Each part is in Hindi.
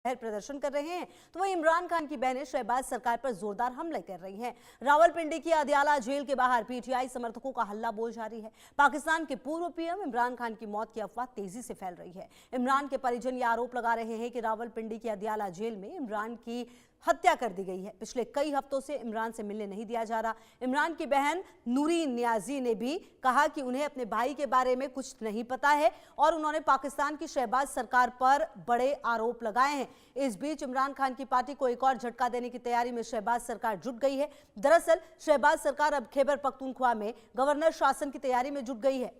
प्रदर्शन कर रहे हैं, तो वहीं इमरान खान की बहनें शहबाज सरकार पर जोरदार हमले कर रही हैं। रावलपिंडी की अदियाला जेल के बाहर पीटीआई समर्थकों का हल्ला बोल जारी है। पाकिस्तान के पूर्व पीएम इमरान खान की मौत की अफवाह तेजी से फैल रही है। इमरान के परिजन ये आरोप लगा रहे हैं कि रावलपिंडी की अदियाला जेल में इमरान की हत्या कर दी गई है। पिछले कई हफ्तों से इमरान से मिलने नहीं दिया जा रहा। इमरान की बहन नूरीन नियाजी ने भी कहा कि उन्हें अपने भाई के बारे में कुछ नहीं पता है और उन्होंने पाकिस्तान की शहबाज सरकार पर बड़े आरोप लगाए हैं। इस बीच इमरान खान की पार्टी को एक और झटका देने की तैयारी में शहबाज सरकार जुट गई है। दरअसल शहबाज सरकार अब खैबर पख्तूनख्वा में गवर्नर शासन की तैयारी में जुट गई है।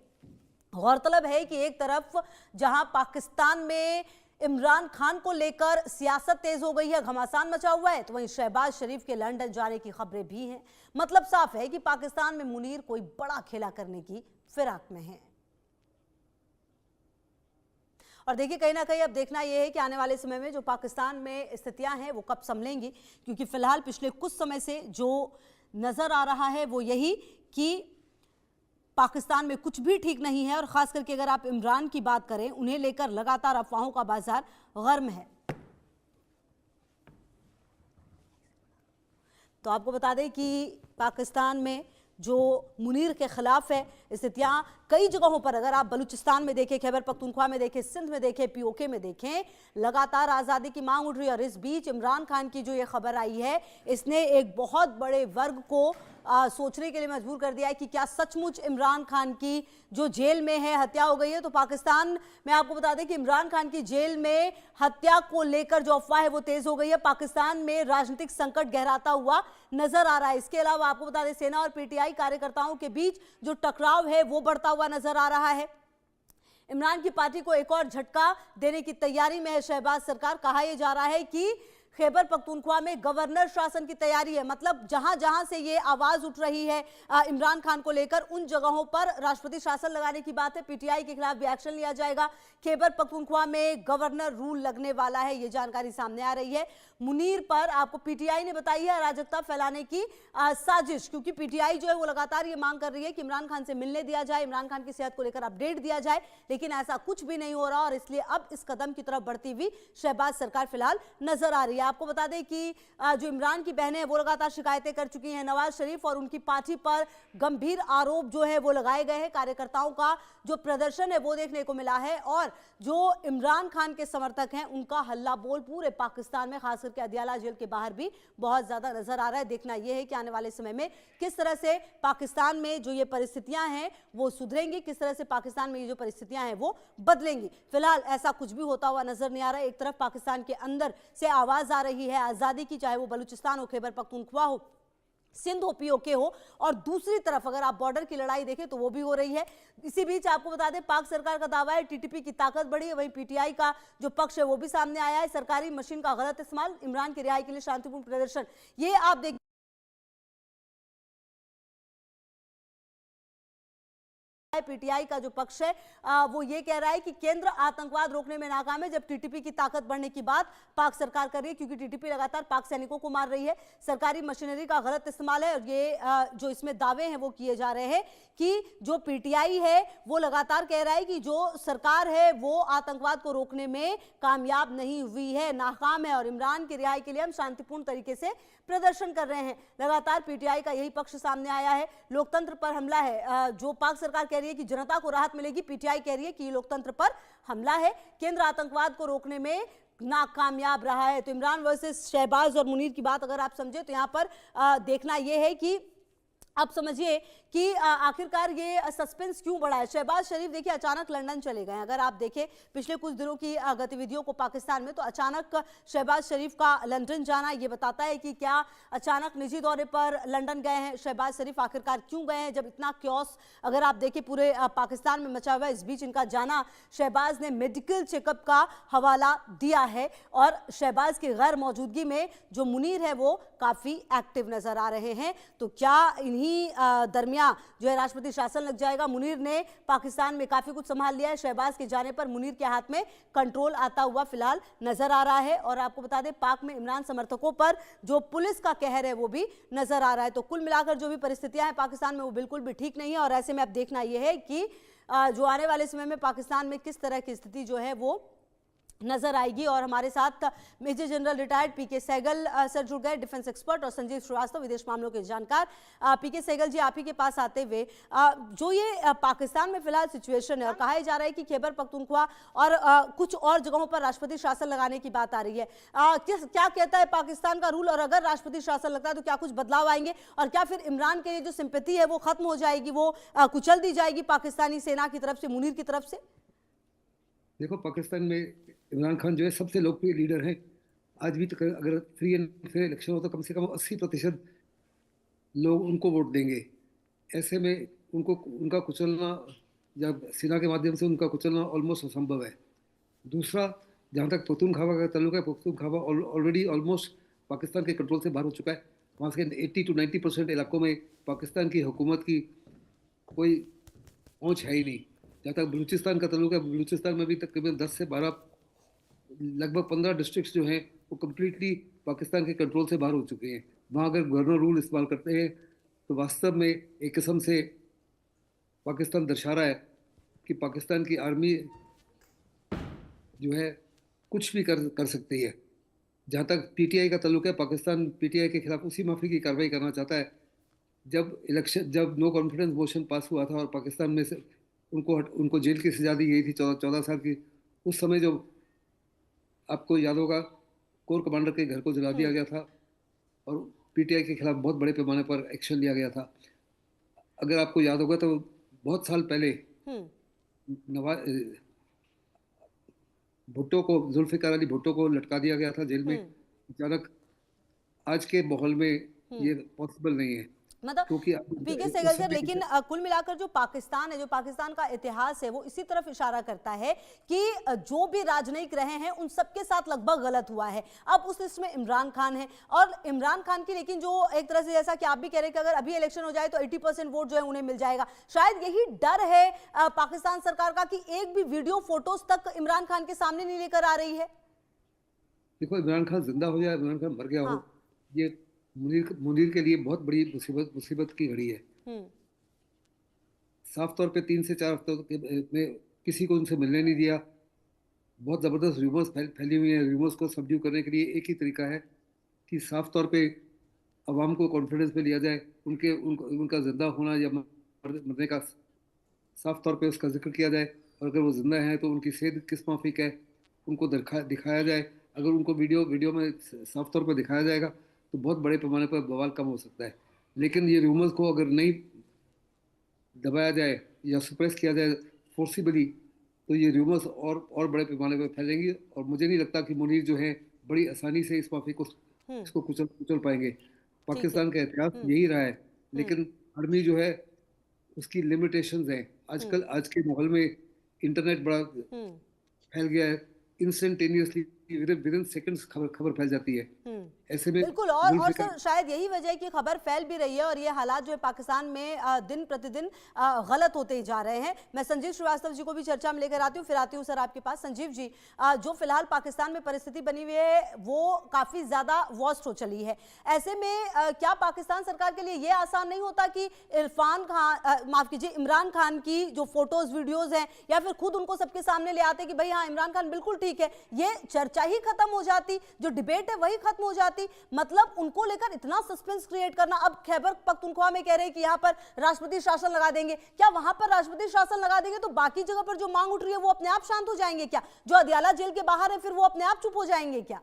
गौरतलब है कि एक तरफ जहां पाकिस्तान में इमरान खान को लेकर सियासत तेज हो गई है, घमासान मचा हुआ है, तो वहीं शहबाज शरीफ के लंदन जाने की खबरें भी हैं। मतलब साफ है कि पाकिस्तान में मुनीर कोई बड़ा खेला करने की फिराक में है। और देखिए, कहीं ना कहीं अब देखना यह है कि आने वाले समय में जो पाकिस्तान में स्थितियां हैं वो कब संभलेंगी, क्योंकि फिलहाल पिछले कुछ समय से जो नजर आ रहा है वो यही कि पाकिस्तान में कुछ भी ठीक नहीं है। और खास करके अगर आप इमरान की बात करें, उन्हें लेकर लगातार अफवाहों का बाजार गर्म है। तो आपको बता दें कि पाकिस्तान में जो मुनीर के खिलाफ है स्थितियां कई जगहों पर, अगर आप बलूचिस्तान में देखें, खैबर पख्तूनख्वा में देखें, सिंध में देखें, पीओके में देखें, लगातार आज़ादी की मांग उठ रही है। और इस बीच इमरान खान की जो ये खबर आई है, इसने एक बहुत बड़े वर्ग को सोचने के लिए मजबूर कर दिया है कि क्या सचमुच इमरान खान की जो जेल में है हत्या हो गई है। तो पाकिस्तान में आपको बता दें कि इमरान खान की जेल में हत्या को लेकर जो अफवाह है वो तेज हो गई है। पाकिस्तान में राजनीतिक संकट गहराता हुआ नजर आ रहा है। इसके अलावा आपको बता दें, सेना और पीटीआई कार्यकर्ताओं के बीच जो टकराव है वो बढ़ता हुआ नजर आ रहा है। इमरान की पार्टी को एक और झटका देने की तैयारी में है शहबाज सरकार। कहा यह जा रहा है कि खैबर पख्तूनख्वा में गवर्नर शासन की तैयारी है। मतलब जहां जहां से ये आवाज उठ रही है इमरान खान को लेकर, उन जगहों पर राष्ट्रपति शासन लगाने की बात है। पीटीआई के खिलाफ भी एक्शन लिया जाएगा। खैबर पख्तूनख्वा में गवर्नर रूल लगने वाला है, ये जानकारी सामने आ रही है। मुनीर पर आपको पीटीआई ने बताई है अराजकता फैलाने की साजिश, क्योंकि पीटीआई जो है वो लगातार ये मांग कर रही है कि इमरान खान से मिलने दिया जाए, इमरान खान की सेहत को लेकर अपडेट दिया जाए, लेकिन ऐसा कुछ भी नहीं हो रहा। और इसलिए अब इस कदम की तरफ बढ़ती हुई शहबाज सरकार फिलहाल नजर आ रही है। आपको बता दें कि जो इमरान की बहनें हैं वो लगातार शिकायतें कर चुकी हैं। नवाज शरीफ और उनकी पार्टी पर गंभीर आरोप जो है वो लगाए गए हैं। कार्यकर्ताओं का जो प्रदर्शन है वो देखने को मिला है और जो इमरान खान के समर्थक हैं उनका हल्ला बोल पूरे पाकिस्तान में, खास करके अदियाला जेल के बाहर भी बहुत ज्यादा नजर आ रहा है। देखना यह है कि आने वाले समय में किस तरह से पाकिस्तान में जो ये परिस्थितियां हैं वो सुधरेंगी, किस तरह से पाकिस्तान में ये जो परिस्थितियां हैं वो बदलेंगी। फिलहाल ऐसा कुछ भी होता हुआ नजर नहीं आ रहा है। एक तरफ पाकिस्तान के अंदर से आवाज आ रही है आजादी की, चाहे वो बलूचिस्तान हो, खैबर पख्तूनख्वा हो, सिंध हो, पीओके हो, और दूसरी तरफ अगर आप बॉर्डर की लड़ाई देखें तो वो भी हो रही है। इसी बीच आपको बता दें, पाक सरकार का दावा है टीटीपी की ताकत बढ़ी है, वहीं पीटीआई का जो पक्ष है वो भी सामने आया है। सरकारी मशीन का गलत इस्तेमाल, इमरान की रिहाई के लिए शांतिपूर्ण प्रदर्शन, ये आप देख पीटीआई का जो पक्ष है वो ये कह रहा है कि केंद्र आतंकवाद रोकने में नाकाम है, जब टीटीपी की ताकत बढ़ने की बात पाक सरकार कर रही है, क्योंकि टीटीपी लगातार पाक सैनिकों को मार रही है। सरकारी मशीनरी का गलत इस्तेमाल है और ये जो इसमें दावे हैं वो किए जा रहे हैं कि जो पीटीआई है वो लगातार कह रहा है कि जो सरकार है वो आतंकवाद को रोकने में कामयाब नहीं हुई है, नाकाम है, और इमरान की रिहाई के लिए हम शांतिपूर्ण तरीके से प्रदर्शन कर रहे हैं। लगातार पीटीआई का यही पक्ष सामने आया है। लोकतंत्र पर हमला है, जो पाक सरकार कह रही है कि जनता को राहत मिलेगी, पीटीआई कह रही है कि लोकतंत्र पर हमला है, केंद्र आतंकवाद को रोकने में नाकामयाब रहा है। तो इमरान वर्सेस शहबाज और मुनीर की बात अगर आप समझे तो यहाँ पर देखना यह है कि अब समझिए कि आखिरकार ये सस्पेंस क्यों बढ़ा है। शहबाज शरीफ देखिए अचानक लंदन चले गए। अगर आप देखें पिछले कुछ दिनों की गतिविधियों को पाकिस्तान में, तो अचानक शहबाज शरीफ का लंदन जाना ये बताता है कि क्या अचानक निजी दौरे पर लंदन गए हैं शहबाज शरीफ, आखिरकार क्यों गए हैं, जब इतना क्योस अगर आप देखें पूरे पाकिस्तान में मचा हुआ है। इस बीच इनका जाना, शहबाज ने मेडिकल चेकअप का हवाला दिया है और शहबाज की गैर मौजूदगी में जो मुनीर है वो काफी एक्टिव नजर आ रहे हैं। तो क्या इन्हीं दरमियान जो है राष्ट्रपति शासन लग जाएगा। मुनीर ने पाकिस्तान में काफी कुछ संभाल लिया है। शहबाज के जाने पर मुनीर के हाथ में कंट्रोल आता हुआ फिलहाल नजर आ रहा है। और आपको बता दें, पाक में इमरान समर्थकों पर जो पुलिस का कहर है वो भी नजर आ रहा है। तो कुल मिलाकर जो भी परिस्थितियां हैं पाकिस्तान में वो बिल्कुल भी ठीक नहीं है। और ऐसे में अब देखना यह है कि जो आने वाले समय में पाकिस्तान में किस तरह की स्थिति जो है वो नजर आएगी। और हमारे साथ मेजर जनरल रिटायर्ड पीके सहगल सर जुड़ गए, डिफेंस एक्सपर्ट, और संजीव श्रीवास्तव विदेश मामलों के जानकार। पीके सहगल जी, आप ही के पास आते हुए, जो ये पाकिस्तान में फिलहाल सिचुएशन है और कहा जा रहा है कि खैबर पख्तूनख्वा और कुछ और जगहों पर राष्ट्रपति शासन लगाने की बात आ रही है, क्या कहता है पाकिस्तान का रूल? और अगर राष्ट्रपति शासन लगता है तो क्या कुछ बदलाव आएंगे, और क्या फिर इमरान के लिए जो सिंपैथी है वो खत्म हो जाएगी, वो कुचल दी जाएगी पाकिस्तानी सेना की तरफ से, मुनीर की तरफ से? देखो, पाकिस्तान में इमरान खान जो है सबसे लोकप्रिय लीडर हैं। आज भी तक अगर फ्री एंड फेयर इलेक्शन हो तो कम से कम 80% लोग उनको वोट देंगे। ऐसे में उनको उनका कुचलना, या सेना के माध्यम से उनका कुचलना ऑलमोस्ट असंभव है। दूसरा, जहाँ तक पख्तूनख्वा का ताल्लुक है, पख्तूनख्वा ऑलरेडी ऑलमोस्ट पाकिस्तान के कंट्रोल से बाहर हो चुका है। वहाँ से 80 to 90% इलाकों में पाकिस्तान की हुकूमत की कोई पहुँच है ही नहीं। जहाँ तक बलूचिस्तान का ताल्लुक है, बलूचिस्तान में भी तकरीबन 10 से 12, लगभग 15 डिस्ट्रिक्ट्स जो हैं वो कम्प्लीटली पाकिस्तान के कंट्रोल से बाहर हो चुके हैं। वहाँ अगर गवर्नर रूल इस्तेमाल करते हैं तो वास्तव में एक किस्म से पाकिस्तान दर्शा रहा है कि पाकिस्तान की आर्मी जो है कुछ भी कर सकती है। जहाँ तक पीटीआई का ताल्लुक है, पाकिस्तान पीटीआई के खिलाफ उसी माफी की कार्रवाई करना चाहता है। जब नो कॉन्फिडेंस मोशन पास हुआ था और पाकिस्तान में से उनको जेल की सजा दी गई थी 14 साल की, उस समय जो आपको याद होगा कोर कमांडर के घर को जला दिया गया था और पीटीआई के खिलाफ बहुत बड़े पैमाने पर एक्शन लिया गया था। अगर आपको याद होगा तो बहुत साल पहले भुट्टो को, जुल्फिकार अली भुट्टो को लटका दिया गया था जेल में। अचानक आज के माहौल में ये पॉसिबल नहीं है। मतलब पीके सहगल सर, लेकिन कुल मिलाकर जो पाकिस्तान है, जो पाकिस्तान का इतिहास है, वो इसी तरफ इशारा करता है कि जो भी राजनयिक रहे हैं उन सबके साथ लगभग गलत हुआ है। अब उस लिस्ट में इमरान खान है, और इमरान खान की लेकिन जो एक तरह से, जैसा कि आप भी कह रहे हैं कि अगर अभी इलेक्शन हो जाए तो 80% वोट जो है उन्हें मिल जाएगा। शायद यही डर है पाकिस्तान सरकार का कि एक भी वीडियो फोटोज तक इमरान खान के सामने नहीं लेकर आ रही है। देखो, इमरान खान जिंदा हो जाए, इमरान खान मर गया हो, ये मुनीर के लिए बहुत बड़ी मुसीबत की घड़ी है। साफ तौर पे 3 से 4 हफ्तों में किसी को उनसे मिलने नहीं दिया। बहुत ज़बरदस्त रूमर्स फैली हुई हैं। रूमर्स को सबड्यू करने के लिए एक ही तरीका है कि साफ तौर पे अवाम को कॉन्फिडेंस में लिया जाए, उनका जिंदा होना या मरने का साफ तौर पे उसका जिक्र किया जाए, और अगर वो जिंदा हैं तो उनकी सेहत किस माफिक है उनको दिखाया जाए। अगर उनको वीडियो में साफ तौर पर दिखाया जाएगा तो बहुत बड़े पैमाने पर बवाल कम हो सकता है। लेकिन ये रूमर्स को अगर नहीं दबाया जाए या सुप्रेस किया जाए फोर्सिबली तो ये रूमर्स और बड़े पैमाने पर फैलेंगी, और मुझे नहीं लगता कि मुनीर जो है बड़ी आसानी से इस माफी को इसको कुचल पाएंगे। पाकिस्तान का इतिहास यही रहा है, लेकिन आर्मी जो है उसकी लिमिटेशंस हैं। आजकल आज के माहौल में इंटरनेट बड़ा फैल गया है, इंस्टेंटेनियसली विदिन सेकंड्स खबर फैल जाती है। ऐसे में बिल्कुल, और सर शायद यही वजह है कि खबर फैल भी रही है और ये हालात जो है पाकिस्तान में दिन प्रतिदिन गलत होते ही जा रहे हैं। मैं संजीव श्रीवास्तव जी को भी चर्चा में लेकर आती हूँ, फिर आती हूँ सर आपके पास। संजीव जी, जो फिलहाल पाकिस्तान में परिस्थिति बनी हुई है वो काफी ज्यादा वर्स्ट हो चली है। ऐसे में क्या पाकिस्तान सरकार के लिए ये आसान नहीं होता कि इमरान खान की जो फोटोज वीडियोज हैं, या फिर खुद उनको सबके सामने ले आते कि भाई हाँ इमरान खान बिल्कुल ठीक है, ये चर्चा ही खत्म हो जाती, जो डिबेट है वही खत्म हो जाती। मतलब उनको लेकर इतना सस्पेंस क्रिएट करना। अब खैबर पख्तूनख्वा में कह रहे हैं कि यहाँ पर राष्ट्रपति शासन लगा देंगे, क्या वहां पर राष्ट्रपति शासन लगा देंगे तो बाकी जगह पर जो मांग उठ रही है वो अपने आप शांत हो जाएंगे क्या? जो अदियाला जेल के बाहर है फिर वो अपने आप चुप हो जाएंगे क्या?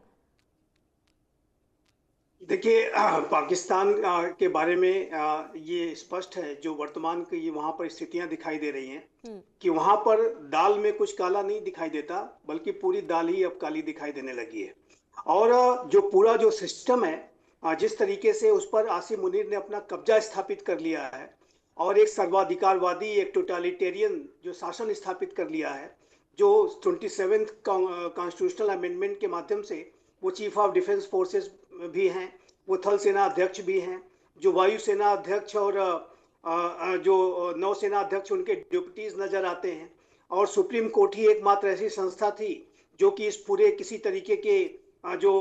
देखिए, पाकिस्तान के बारे में ये स्पष्ट है, जो वर्तमान की वहां पर स्थितियां दिखाई दे रही हैं कि वहां पर दाल में कुछ काला नहीं दिखाई देता, बल्कि पूरी दाल ही अब काली दिखाई देने लगी है। और जो पूरा जो सिस्टम है, जिस तरीके से उस पर आसिम मुनीर ने अपना कब्जा स्थापित कर लिया है और एक सर्वाधिकारवादी, एक टोटलिटेरियन जो शासन स्थापित कर लिया है, जो 27th कॉन्स्टिट्यूशनल अमेंडमेंट के माध्यम से वो चीफ ऑफ डिफेंस फोर्सेस भी हैं, वो थल सेना अध्यक्ष भी हैं, जो वायुसेना अध्यक्ष और जो नौसेना अध्यक्ष उनके डिप्यूटीज नजर आते हैं, और सुप्रीम कोर्ट ही एकमात्र ऐसी संस्था थी जो कि इस पूरे किसी तरीके के जो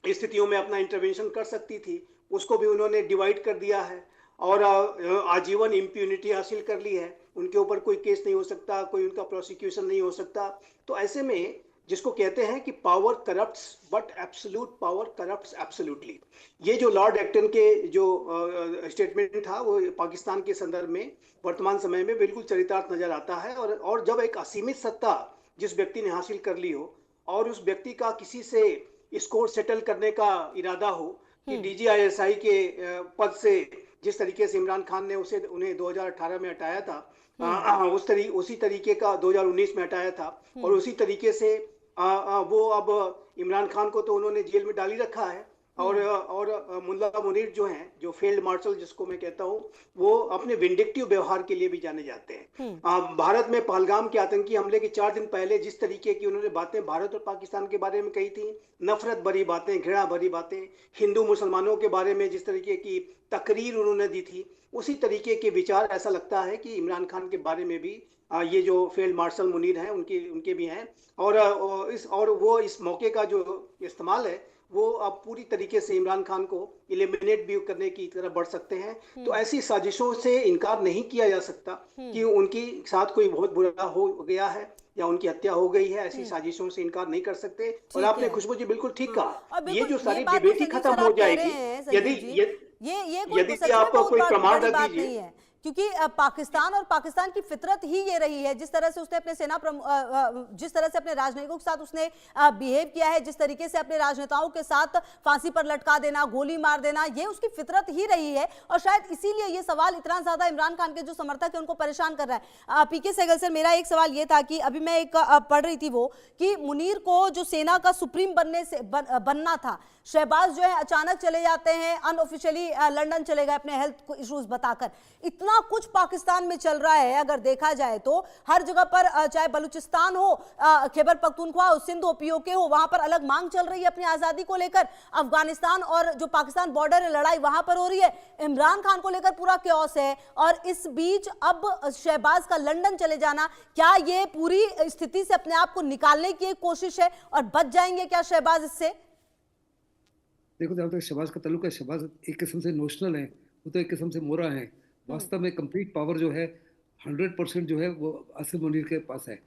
स्थितियों में अपना इंटरवेंशन कर सकती थी, उसको भी उन्होंने डिवाइड कर दिया है और आजीवन इम्प्यूनिटी हासिल कर ली है। उनके ऊपर कोई केस नहीं हो सकता, कोई उनका प्रोसिक्यूशन नहीं हो सकता। तो ऐसे में जिसको कहते हैं कि power corrupts but absolute power corrupts absolutely. ये जो लॉर्ड एक्टन के जो स्टेटमेंट था वो पाकिस्तान के संदर्भ में वर्तमान समय में बिल्कुल चरितार्थ नजर आता है। और जब एक असीमित सत्ता जिस व्यक्ति ने हासिल कर ली हो और उस व्यक्ति का किसी से स्कोर सेटल करने का इरादा हो कि DGISI के पद से जिस तरीके से इमरान खान ने उन्हें 2018 में हटाया था, उसी तरीके का 2019 में हटाया था, और उसी तरीके से वो अब इमरान खान को तो उन्होंने जेल में डाल ही रखा है। और मुल्ला मुनीर जो हैं, जो फील्ड मार्शल जिसको मैं कहता हूँ, वो अपने विंडिक्टिव व्यवहार के लिए भी जाने जाते हैं। भारत में पहलगाम के आतंकी हमले के 4 दिन पहले जिस तरीके की उन्होंने बातें भारत और पाकिस्तान के बारे में कही थी, नफरत भरी बातें, घृणा भरी बातें, हिंदू मुसलमानों के बारे में जिस तरीके की तकरीर उन्होंने दी थी, उसी तरीके के विचार ऐसा लगता है कि इमरान खान के बारे में भी ये जो फील्ड मार्शल मुनीर हैं उनके भी हैं। और वो इस मौके का जो इस्तेमाल है वो अब पूरी तरीके से इमरान खान को एलिमिनेट भी करने की तरफ बढ़ सकते हैं। तो ऐसी साजिशों से इनकार नहीं किया जा सकता कि उनके साथ कोई बहुत बुरा हो गया है या उनकी हत्या हो गई है। ऐसी साजिशों से इनकार नहीं कर सकते। और आपने खुशबू जी बिल्कुल ठीक कहा, ये जो सारी डिबेट ही खत्म हो जाएगी यदि आप कोई प्रमाण रख दीजिए, क्योंकि पाकिस्तान और पाकिस्तान की फितरत ही ये रही है। जिस तरह से उसने अपने जिस तरह से अपने राजनयिकों के साथ उसने बिहेव किया है, जिस तरीके से अपने राजनेताओं के साथ फांसी पर लटका देना, गोली मार देना, ये उसकी फितरत ही रही है। और शायद इसीलिए ये सवाल इतना ज्यादा इमरान खान के जो समर्थक है उनको परेशान कर रहा है। पीके सहगल सर, मेरा एक सवाल ये था कि अभी मैं एक पढ़ रही थी वो कि मुनीर को जो सेना का सुप्रीम बनना था, शहबाज जो है अचानक चले जाते हैं, अनऑफिशियली लंदन चले गए अपने हेल्थ इश्यूज बताकर। इतना कुछ पाकिस्तान में चल रहा है, अगर देखा जाए तो हर जगह पर, चाहे बलूचिस्तान हो, खैबर पख्तूनख्वा हो, सिंध हो, POK हो, वहां पर अलग मांग चल रही है अपनी आजादी को लेकर। अफगानिस्तान और जो पाकिस्तान बॉर्डर है, लड़ाई वहां पर हो रही है। इमरान खान को लेकर पूरा क्योस है। और इस बीच अब शहबाज का लंदन चले जाना, क्या ये पूरी स्थिति से अपने आप को निकालने की एक कोशिश है और बच जाएंगे क्या शहबाज इससे? देखो, जहाँ तक शहबाज का ताल्लुक है, शहबाज एक किस्म से नोशनल है, वो तो एक किस्म से मोरा है। वास्तव में कंप्लीट पावर जो है 100% जो है वो आसिफ मुनीर के पास है।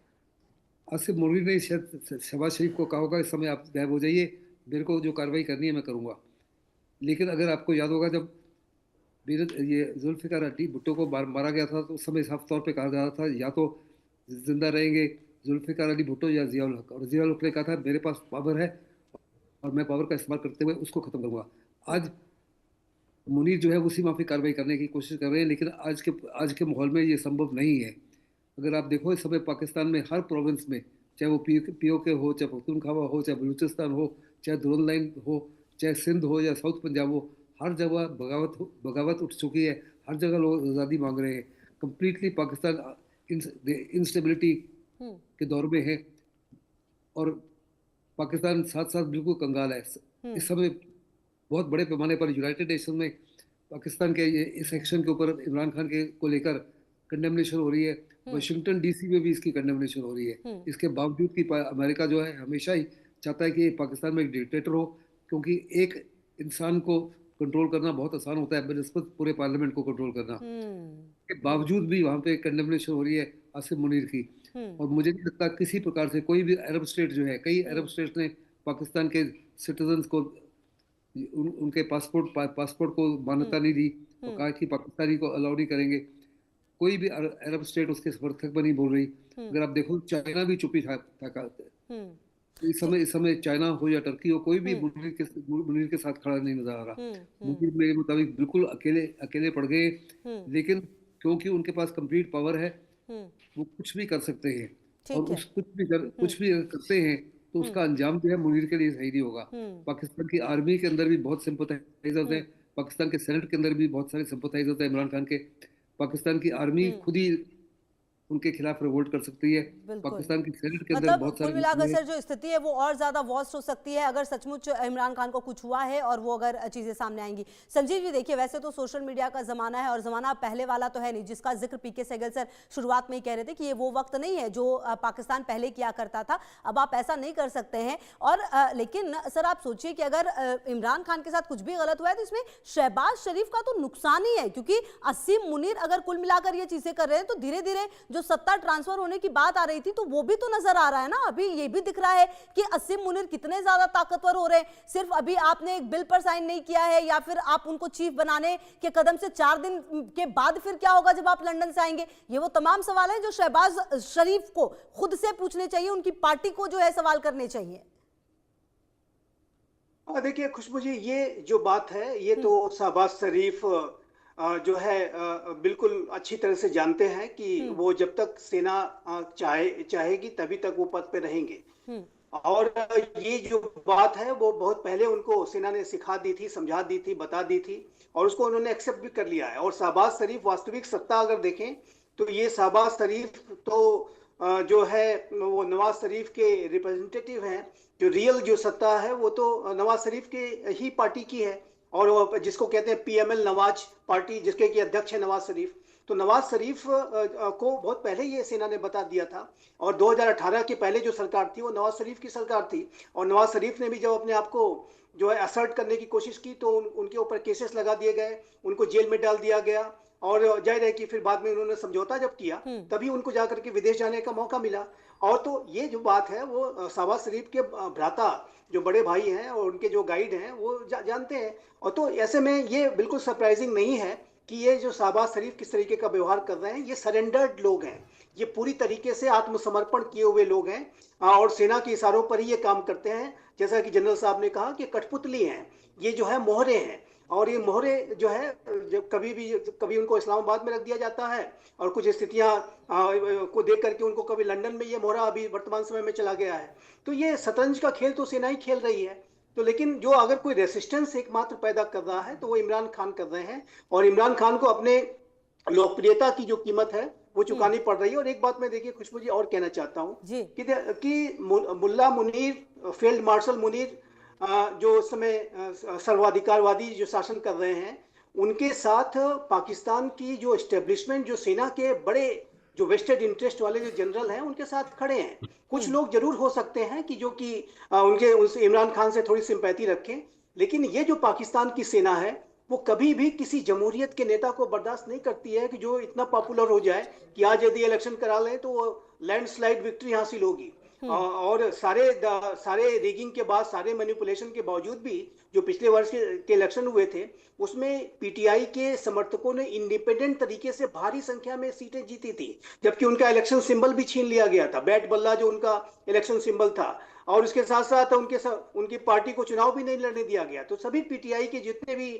आसिफ मुनीर ने शायद शहबाज शरीफ को कहा होगा इस समय आप गायब हो जाइए, मेरे को जो कार्रवाई करनी है मैं करूँगा। लेकिन अगर आपको याद होगा, जब ये जुल्फ़िकार अली भुट्टो को मारा गया था तो उस समय साफ तौर पर कहा जा रहा था या तो जिंदा रहेंगे जुल्फ़िकार अली भुट्टो या ज़िया-उल हक। और ज़िया-उल हक ने कहा था मेरे पास पावर है और मैं पावर का इस्तेमाल करते हुए उसको खत्म करूंगा। आज मुनीर जो है उसी माफी कार्रवाई करने की कोशिश कर रहे हैं, लेकिन आज के माहौल में ये संभव नहीं है। अगर आप देखो, इस समय पाकिस्तान में हर प्रोविंस में, चाहे वो POK हो, चाहे पख्तूनख्वा हो, चाहे बलूचिस्तान हो, चाहे दुरन लाइन हो, चाहे सिंध हो या साउथ पंजाब हो, हर जगह बगावत उठ चुकी है। हर जगह लोग आज़ादी मांग रहे हैं। कंप्लीटली पाकिस्तान इंस्टेबिलिटी के दौर में है और पाकिस्तान साथ साथ बिल्कुल कंगाल है। इस समय बहुत बड़े पैमाने पर यूनाइटेड नेशन में पाकिस्तान के इस एक्शन के ऊपर इमरान खान के को लेकर कंडेमनेशन हो रही है। वाशिंगटन DC में भी इसकी कंडेमनेशन हो रही है। इसके बावजूद कि अमेरिका जो है हमेशा ही चाहता है कि पाकिस्तान में एक डिक्टेटर हो, क्योंकि एक इंसान को कंट्रोल करना बहुत आसान होता है बनिस्बत पूरे पार्लियामेंट को कंट्रोल करना। के बावजूद भी वहाँ पे कंडेमनेशन हो रही है आसिफ मुनीर की। और मुझे नहीं लगता किसी प्रकार से कोई भी अरब स्टेट जो है, कई अरब स्टेट ने पाकिस्तान के सिटीजन्स को उनके पासपोर्ट को मान्यता नहीं दी और कहा कि पाकिस्तानी को अलाउ नहीं करेंगे। कोई भी अरब स्टेट उसके समर्थक में नहीं बोल रही। अगर आप देखो, चाइना भी चुप्पी था। इस समय चाइना हो या टर्की हो, कोई भी मुनीर के साथ खड़ा नहीं नजर आ रहा। मुनीर मेरे मुताबिक बिल्कुल अकेले पड़ गए, लेकिन क्योंकि उनके पास कंप्लीट पावर है वो कुछ भी कर सकते हैं। और कुछ भी करते हैं तो उसका अंजाम जो है मुनीर के लिए सही नहीं होगा। पाकिस्तान की आर्मी के अंदर भी बहुत सिंपैथाइजर्स हैं, पाकिस्तान के सेनेट के अंदर भी बहुत सारे सिंपैथाइजर्स हैं इमरान खान के। पाकिस्तान की आर्मी खुद ही उनके खिलाफ रिवोल्ट कर सकती है। पाकिस्तान की सेनेट के अंदर बहुत सारे, कुल मिलाकर सर जो स्थिति है वो और ज्यादा वर्स्ट हो सकती है अगर सचमुच इमरान खान को कुछ हुआ है और वो अगर चीजें सामने आएंगी। संजीव जी, देखिए, वैसे तो सोशल मीडिया का जमाना है और जमाना पहले वाला तो है नहीं, जिसका जिक्र पीके सहगल सर शुरुआत में ही कह रहे थे कि ये वो वक्त नहीं है जो पाकिस्तान पहले किया करता था। अब आप ऐसा नहीं कर सकते हैं। और लेकिन सर आप सोचिए कि अगर इमरान खान के साथ कुछ भी गलत हुआ है तो इसमें शहबाज शरीफ का तो नुकसान ही है, क्योंकि असीम मुनीर अगर कुल मिलाकर ये चीजें कर रहे हैं तो धीरे धीरे जो सत्ता ट्रांसफर होने की बात आ रही थी तो वो भी तो नजर आ रहा है ना। अभी ये भी दिख रहा है कि असीम मुनीर कितने ज्यादा ताकतवर हो रहे हैं। सिर्फ अभी आपने एक बिल पर साइन नहीं किया है या फिर आप उनको चीफ बनाने के कदम से 4 दिन के बाद फिर क्या होगा जब आप लंदन से आएंगे। ये वो तमाम सवाल है जो शहबाज शरीफ को खुद से पूछने चाहिए, उनकी पार्टी को जो है सवाल करने चाहिए। देखिए खुशबू जी, ये जो बात है ये तो शहबाज शरीफ जो है बिल्कुल अच्छी तरह से जानते हैं कि वो जब तक सेना चाहेगी तभी तक वो पद पे रहेंगे। और ये जो बात है वो बहुत पहले उनको सेना ने सिखा दी थी, समझा दी थी, बता दी थी और उसको उन्होंने एक्सेप्ट भी कर लिया है। और शहबाज शरीफ वास्तविक सत्ता अगर देखें तो ये शहबाज शरीफ तो जो है वो नवाज शरीफ के रिप्रेजेंटेटिव हैं। जो रियल जो सत्ता है वो तो नवाज शरीफ के ही पार्टी की है और वो जिसको कहते हैं पीएमएल नवाज पार्टी, जिसके की अध्यक्ष है नवाज शरीफ। तो नवाज शरीफ को बहुत पहले ये सेना ने बता दिया था और 2018 के पहले जो सरकार थी वो नवाज शरीफ की सरकार थी। और नवाज शरीफ ने भी जब अपने आप को जो है असर्ट करने की कोशिश की तो उनके ऊपर केसेस लगा दिए गए, उनको जेल में डाल दिया गया। और जाहिर है कि फिर बाद में उन्होंने समझौता जब किया तभी उनको जाकर के विदेश जाने का मौका मिला। और तो ये जो बात है वो शहबाज शरीफ के भ्राता जो बड़े भाई हैं और उनके जो गाइड हैं वो जानते हैं। और तो ऐसे में ये बिल्कुल सरप्राइजिंग नहीं है कि ये जो शहबाज शरीफ किस तरीके का व्यवहार कर रहे हैं। ये सरेंडर्ड लोग हैं, ये पूरी तरीके से आत्मसमर्पण किए हुए लोग हैं और सेना के इशारों पर ही ये काम करते हैं। जैसा कि जनरल साहब ने कहा कि कठपुतली हैं, ये जो है मोहरे हैं। और ये मोहरे जो है जब कभी उनको इस्लामाबाद में रख दिया जाता है और कुछ स्थितियां को देख करके उनको कभी लंदन में ये मोहरा अभी वर्तमान समय में चला गया है। तो ये शतरंज का खेल तो सेना ही खेल रही है। तो लेकिन जो अगर कोई रेसिस्टेंस एकमात्र पैदा कर रहा है तो वो इमरान खान कर रहे हैं और इमरान खान को अपने लोकप्रियता की जो कीमत है वो चुकानी पड़ रही है। और एक बात मैं देखिए खुशबू जी और कहना चाहता हूँ कि मुल्ला मुनीर, फील्ड मार्शल मुनीर जो उस समय सर्वाधिकारवादी जो शासन कर रहे हैं, उनके साथ पाकिस्तान की जो एस्टेब्लिशमेंट, जो सेना के बड़े जो वेस्टेड इंटरेस्ट वाले जो जनरल हैं उनके साथ खड़े हैं। कुछ लोग जरूर हो सकते हैं कि जो कि उनके उस इमरान खान से थोड़ी सिंपैथी रखें, लेकिन ये जो पाकिस्तान की सेना है वो कभी भी किसी जमहूरियत के नेता को बर्दाश्त नहीं करती है कि जो इतना पॉपुलर हो जाए कि आज यदि इलेक्शन करा लें तो वो लैंडस्लाइड विक्ट्री हासिल होगी। और सारे रिगिंग के बाद, सारे मैनिपुलेशन के बावजूद भी जो पिछले वर्ष के इलेक्शन हुए थे उसमें पीटीआई के समर्थकों ने इंडिपेंडेंट तरीके से भारी संख्या में सीटें जीती थी, जबकि उनका इलेक्शन सिंबल भी छीन लिया गया था, बैट बल्ला जो उनका इलेक्शन सिंबल था। और उसके साथ साथ उनकी पार्टी को चुनाव भी नहीं लड़ने दिया गया। तो सभी पीटीआई के जितने भी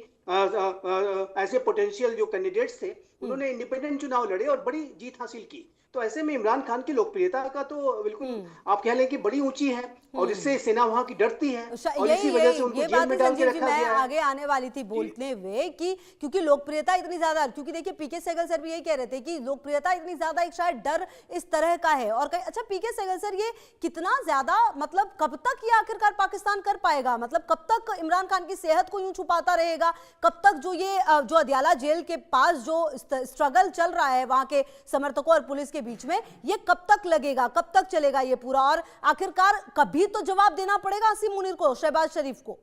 ऐसे पोटेंशियल जो कैंडिडेट्स थे उन्होंने इंडिपेंडेंट चुनाव लड़े और बड़ी जीत हासिल की। तो ऐसे में इमरान खान की लोकप्रियता का तो बिल्कुल आप कह लें कि बड़ी ऊंची है और इससे सेना वहां की डरती है और इसी वजह से उनको जेल में डाल के रखा गया है। आगे आने वाली थी बोलते हुए कि क्योंकि लोकप्रियता इतनी ज्यादा, क्योंकि देखिए पीके सहगल सर भी यही कह रहे थे कि लोकप्रियता इतनी ज्यादा, एक शायद डर इस तरह का है। और अच्छा पीके सहगल सर, ये कितना ज्यादा, मतलब कब तक ये आखिरकार पाकिस्तान कर पाएगा? मतलब कब तक इमरान खान की सेहत को यूं छुपाता रहेगा? कब तक जो ये जो अदियाला जेल के पास जो स्ट्रगल चल रहा है वहां के समर्थकों और पुलिस के बीच में, ये कब तक लगेगा, कब तक चलेगा ये पूरा? और आखिरकार कभी तो जवाब देना पड़ेगा आसिम मुनीर को, शहबाज शरीफ को।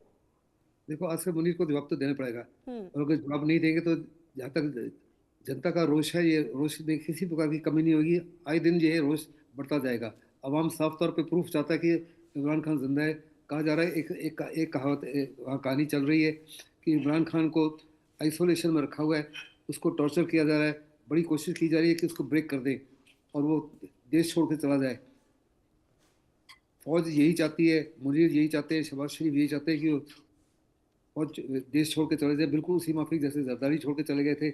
देखो, आसिम मुनीर को जवाब तो देना पड़ेगा और अगर जवाब नहीं देंगे तो जहाँ तक जनता का रोष है, ये रोष में किसी प्रकार की कमी नहीं होगी। आए दिन ये रोष बढ़ता जाएगा। अवाम साफ तौर पे प्रूफ चाहता है कि इमरान खान जिंदा है। कहा जा रहा है, एक कहावत कहानी चल रही है कि इमरान खान को आइसोलेशन में रखा हुआ है, उसको टॉर्चर किया जा रहा है, बड़ी कोशिश की जा रही है कि उसको ब्रेक कर दें और वो देश छोड़ के चला जाए। फौज यही चाहती है, मुनीर यही चाहते हैं, शहबाज शरीफ यही चाहते हैं कि फौज देश छोड़ के चले जाए, बिल्कुल उसी माफिक जैसे जरदारी छोड़ के चले गए थे,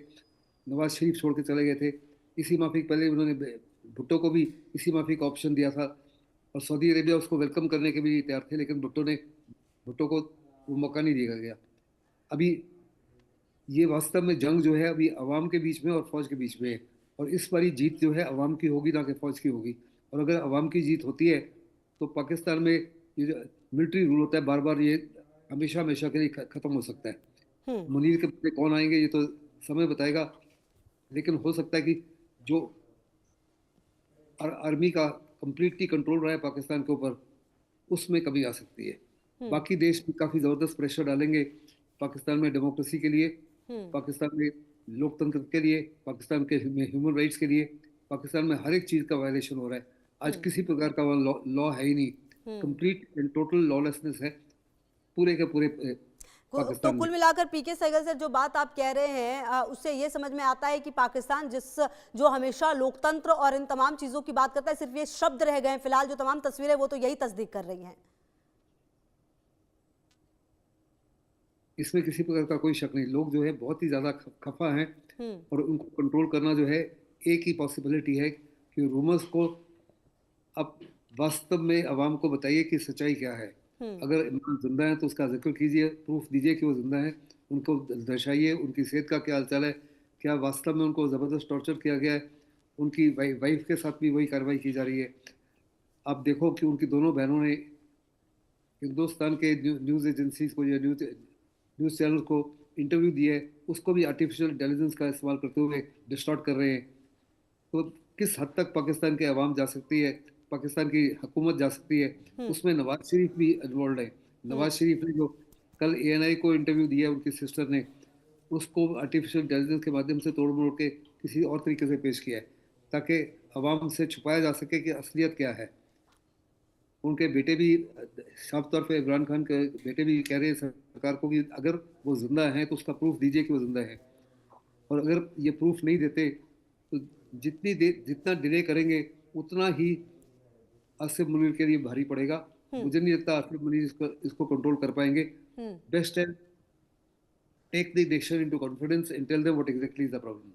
नवाज शरीफ छोड़ के चले गए थे। इसी माफिक पहले उन्होंने भुट्टो को भी इसी माफिक ऑप्शन दिया था और सऊदी अरेबिया उसको वेलकम करने के भी तैयार थे, लेकिन भुट्टो को वो मौका नहीं दिया गया। अभी ये वास्तव में जंग जो है अभी अवाम के बीच में और फौज के बीच में है और इस बारी जीत जो है अवाम की होगी, ना कि फौज की होगी। और अगर अवाम की जीत होती है तो पाकिस्तान में ये जो मिलिट्री रूल होता है बार बार, ये हमेशा हमेशा के लिए खत्म हो सकता है। मुनीर के बदले कौन आएंगे ये तो समय बताएगा, लेकिन हो सकता है कि जो आर्मी का कंप्लीटली कंट्रोल रहा है पाकिस्तान के ऊपर, उसमें कमी आ सकती है। बाकी देश भी काफी जबरदस्त प्रेशर डालेंगे पाकिस्तान में डेमोक्रेसी के लिए, पाकिस्तान में लोकतंत्र के लिए, पाकिस्तान के ह्यूमन राइट्स के लिए, पाकिस्तान में हर एक चीज का वायलेशन हो रहा है। आज किसी प्रकार का लॉ है ही नहीं, कंप्लीट एंड टोटल लॉलेसनेस है पूरे के पूरे तो पाकिस्तान में। कुल मिलाकर पीके सहगल सर जो बात आप कह रहे हैं उससे ये समझ में आता है कि पाकिस्तान जो हमेशा लोकतंत्र और इन तमाम चीजों की बात करता है, सिर्फ ये शब्द रह गए हैं। फिलहाल जो तमाम तस्वीरें वो तो यही तस्दीक कर रही हैं। इसमें किसी प्रकार का कोई शक नहीं। लोग जो है बहुत ही ज्यादा खफा हैं और उनको कंट्रोल करना जो है एक ही पॉसिबिलिटी है कि रूमर्स को अब वास्तव में अवाम को बताइए कि सच्चाई क्या है। अगर इमरान जिंदा है तो उसका जिक्र कीजिए, प्रूफ दीजिए कि वो जिंदा है, उनको दर्शाइए उनकी सेहत का क्या हालचाल है, क्या वास्तव में उनको ज़बरदस्त टॉर्चर किया गया है, उनकी वाइफ के साथ भी वही कार्रवाई की जा रही है। आप देखो कि उनकी दोनों बहनों ने हिंदुस्तान के न्यूज़ एजेंसीज को या न्यूज़ चैनल को इंटरव्यू दिए, उसको भी आर्टिफिशियल इंटेलिजेंस का इस्तेमाल करते हुए डिस्टॉर्ट कर रहे हैं। तो किस हद तक पाकिस्तान के अवाम जा सकती है, पाकिस्तान की हुकूमत जा सकती है, उसमें नवाज शरीफ भी इन्वॉल्व है। नवाज शरीफ ने जो कल ANI को इंटरव्यू दिया, उनकी सिस्टर ने उसको आर्टिफिशियल इंटेलिजेंस के माध्यम से तोड़ मरोड़ के किसी और तरीके से पेश किया है ताकि अवाम से छुपाया जा सके कि असलियत क्या है। उनके बेटे भी साफ तौर पे इमरान खान के बेटे भी कह रहे हैं सरकार को कि अगर वो जिंदा हैं तो उसका प्रूफ दीजिए कि वो जिंदा है, और अगर ये प्रूफ नहीं देते तो जितना डिले करेंगे उतना ही आसिफ मुनीर के लिए भारी पड़ेगा। मुझे नहीं लगता आसिफ मुनीर इसको कंट्रोल कर पाएंगे। बेस्ट है take the decision into confidence and tell them what exactly is the problem.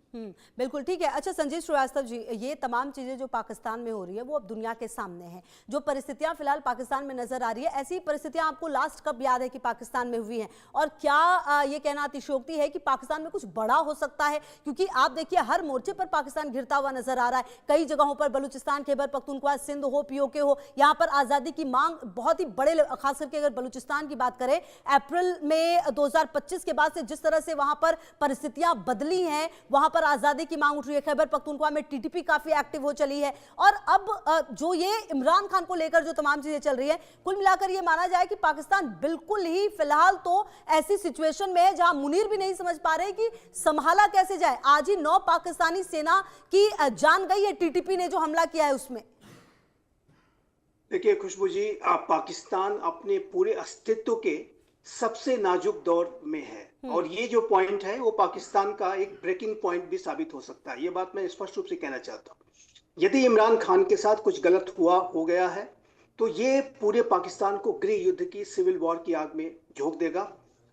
बिल्कुल ठीक है। अच्छा संजय श्रीवास्तव जी, ये तमाम चीजें जो पाकिस्तान में हो रही है वो अब दुनिया के सामने है। जो परिस्थितियां फिलहाल पाकिस्तान में नजर आ रही है, ऐसी परिस्थितियां आपको लास्ट कब याद है कि पाकिस्तान में हुई हैं? और क्या ये कहना अतिशयोक्ति है कि पाकिस्तान में कुछ बड़ा हो सकता है? क्योंकि आप देखिए हर मोर्चे पर पाकिस्तान घिरता हुआ नजर आ रहा है। कई जगहों पर बलूचिस्तान, खैबर पख्तूनख्वा, सिंध हो, POK हो, यहाँ पर आजादी की मांग बहुत ही बड़े, खास करके अगर बलूचिस्तान की बात करें, अप्रैल में 2025 के बाद से जिस तरह से वहां पर परिस्थितियां बदली हैं, वहां पर आजादी की मांग उठ रही है। खैबर पख्तूनख्वा में TTP काफी एक्टिव हो चली है। और अब जो ये इमरान खान को लेकर जो तमाम चीजें चल रही है, कुल मिलाकर ये माना जाए कि पाकिस्तान बिल्कुल ही फिलहाल तो ऐसी सिचुएशन में है जहां मुनीर भी नहीं समझ पा रहे कि संभाला कैसे जाए। आज ही 9 पाकिस्तानी सेना की जान गई है TTP ने जो हमला किया है उसमें। देखिए खुशबू जी, पाकिस्तान अपने पूरे अस्तित्व के सबसे नाजुक दौर में है और ये जो पॉइंट है वो पाकिस्तान का एक ब्रेकिंग पॉइंट भी साबित हो सकता है। ये बात मैं स्पष्ट रूप से कहना चाहता हूँ। यदि इमरान खान के साथ कुछ गलत हो गया है तो ये पूरे पाकिस्तान को गृह युद्ध की, सिविल वॉर की आग में झोंक देगा।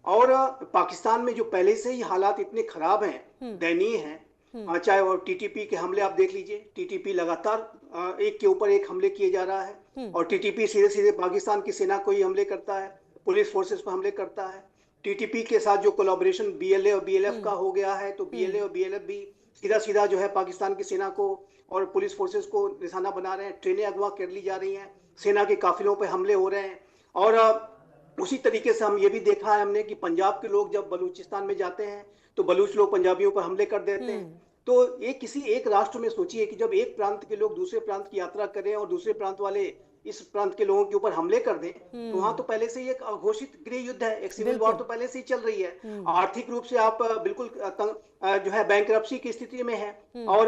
और पाकिस्तान में जो पहले से ही हालात इतने खराब हैं, दयनीय हैं, चाहे वो TTP के हमले आप देख लीजिए, TTP लगातार एक के ऊपर एक हमले किए जा रहा है और TTP सीधे सीधे पाकिस्तान की सेना को ही हमले करता है, पुलिस फोर्सेस पर हमले करता है। TTP के साथ जो कोलैबोरेशन BLA और BLF का हो गया है, तो BLA और BLF भी सीधा सीधा जो है पाकिस्तान की सेना को और पुलिस फोर्सेस को निशाना बना रहे हैं। ट्रेनें अगवा कर ली जा रही हैं, सेना के काफिलों पर हमले हो रहे हैं। और उसी तरीके से हम ये भी देखा है हमने कि पंजाब के लोग जब बलूचिस्तान में जाते हैं तो बलूच लोग पंजाबियों पर हमले कर देते हैं। तो ये किसी एक राष्ट्र में सोचिए कि जब एक प्रांत के लोग दूसरे प्रांत की यात्रा करें और दूसरे प्रांत वाले इस प्रांत के लोगों के ऊपर हमले कर दें, तो वहां तो पहले से ही एक घोषित गृह युद्ध है, एक सिविल वॉर तो पहले से ही चल रही है। आर्थिक रूप से आप बिल्कुल जो है बैंकरप्सी की स्थिति में है और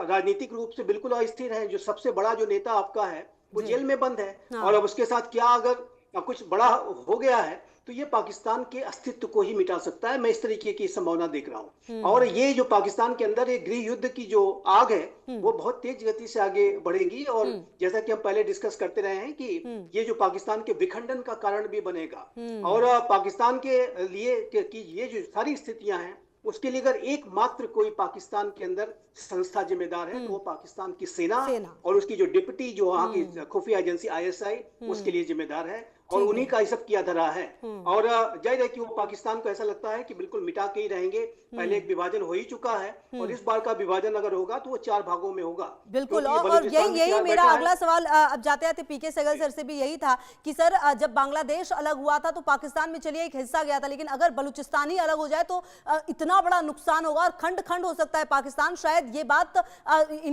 राजनीतिक रूप से बिल्कुल अस्थिर है। जो सबसे बड़ा जो नेता आपका है वो जेल में बंद है और अब उसके साथ क्या अगर कुछ बड़ा हो गया है तो ये पाकिस्तान के अस्तित्व को ही मिटा सकता है। मैं इस तरीके की संभावना देख रहा हूँ। और ये जो पाकिस्तान के अंदर एक गृह युद्ध की जो आग है वो बहुत तेज गति से आगे बढ़ेगी और जैसा कि हम पहले डिस्कस करते रहे हैं कि ये जो पाकिस्तान के विखंडन का कारण भी बनेगा। और पाकिस्तान के लिए कि ये जो सारी स्थितियां हैं उसके लिए अगर एकमात्र कोई पाकिस्तान के अंदर संस्था जिम्मेदार है तो वो पाकिस्तान की सेना और उसकी जो डिप्टी जो वहां की खुफिया एजेंसी ISI उसके लिए जिम्मेदार है और उन्हीं का सब किया धरा है। और जाहिर है कि वो पाकिस्तान को ऐसा लगता है कि बिल्कुल मिटा के ही रहेंगे। पहले एक विभाजन हो ही चुका है और इस बार का विभाजन अगर होगा तो वो 4 भागों में होगा। बिल्कुल। और यही मेरा अगला सवाल अब जाते जाते PK सहगल सर से भी यही था कि सर जब बांग्लादेश अलग हुआ था तो पाकिस्तान में चलिए एक हिस्सा गया था, लेकिन अगर बलूचिस्तान ही अलग हो जाए तो इतना बड़ा नुकसान होगा और खंड खंड हो सकता है पाकिस्तान। शायद ये बात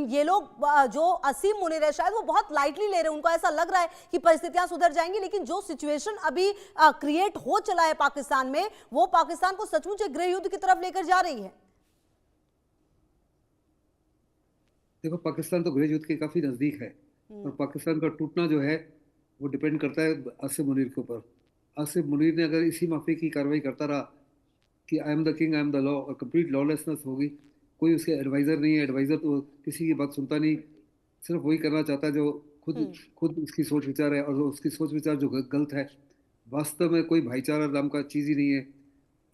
ये लोग जो असीम मुनीर है शायद वो बहुत लाइटली ले रहे हैं। उनको ऐसा लग रहा है कि परिस्थितियां सुधर जाएंगी, लेकिन जो सिचुएशन अभी क्रिएट हो चला है पाकिस्तान में वो पाकिस्तान को सचमुच एक गृह युद्ध की तरफ लेकर जा रही है। देखो पाकिस्तान तो गृह युद्ध के काफी नजदीक है, और पाकिस्तान का टूटना जो है वो डिपेंड करता है आसिफ मुनीर के ऊपर। आसिफ मुनीर ने अगर इसी माफी की कार्रवाई करता रहा कि I am the king, I am the law, और कंप्लीट लॉलेसनेस होगी, कोई उसके एडवाइजर नहीं है, एडवाइजर तो किसी की बात सुनता नहीं, सिर्फ वही करना चाहता है जो खुद उसकी सोच विचार है, और उसकी सोच विचार जो गलत है। वास्तव में कोई भाईचारा नाम का चीज ही नहीं है।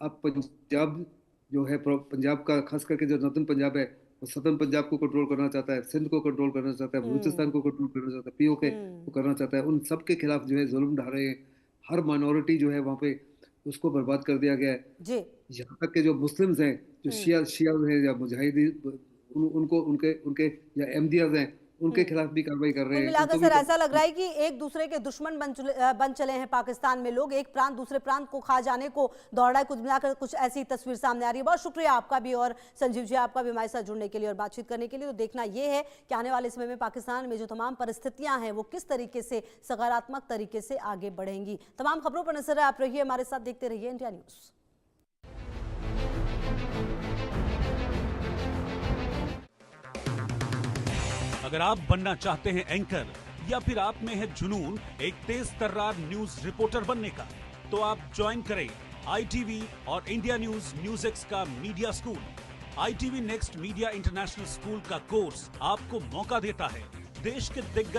अब पंजाब जो है, पंजाब का खास करके जो नॉर्दर्न पंजाब है, वो सदर्न पंजाब को कंट्रोल करना चाहता है, सिंध को कंट्रोल करना चाहता है, बलूचिस्तान को कंट्रोल करना चाहता है, पीओके को करना चाहता है। उन सब के खिलाफ जो है जुल्म ढा रहे हैं। हर माइनॉरिटी जो है वहाँ पे उसको बर्बाद कर दिया गया है। जी। यहाँ तक के जो मुस्लिम्स हैं, जो शिया हैं या मुजाहिदीन, उनको उनके उनके या अहमदियाज हैं, उनके खिलाफ भी कार्रवाई कर रहे कुल हैं। मिलाकर उनको सर भी ऐसा लग रहा है कि एक दूसरे के दुश्मन बन चले हैं पाकिस्तान में लोग, एक प्रांत दूसरे प्रांत को खा जाने को दौड़ रहा है। कुल मिलाकर कुछ ऐसी तस्वीर सामने आ रही है। बहुत शुक्रिया आपका भी, और संजीव जी आपका भी हमारे साथ जुड़ने के लिए और बातचीत करने के लिए। तो देखना यह है कि आने वाले समय में पाकिस्तान में जो तमाम परिस्थितियां हैं वो किस तरीके से सकारात्मक तरीके से आगे बढ़ेंगी। तमाम खबरों पर नजर आप रहिए, हमारे साथ देखते रहिए इंडिया न्यूज। अगर आप बनना चाहते हैं एंकर, या फिर आप में है जुनून एक तेज तर्रार न्यूज रिपोर्टर बनने का, तो आप ज्वाइन करें ITV और इंडिया न्यूज एक्स का media school. ITV next media international school का कोर्स आपको मौका देता है देश के दिग्गज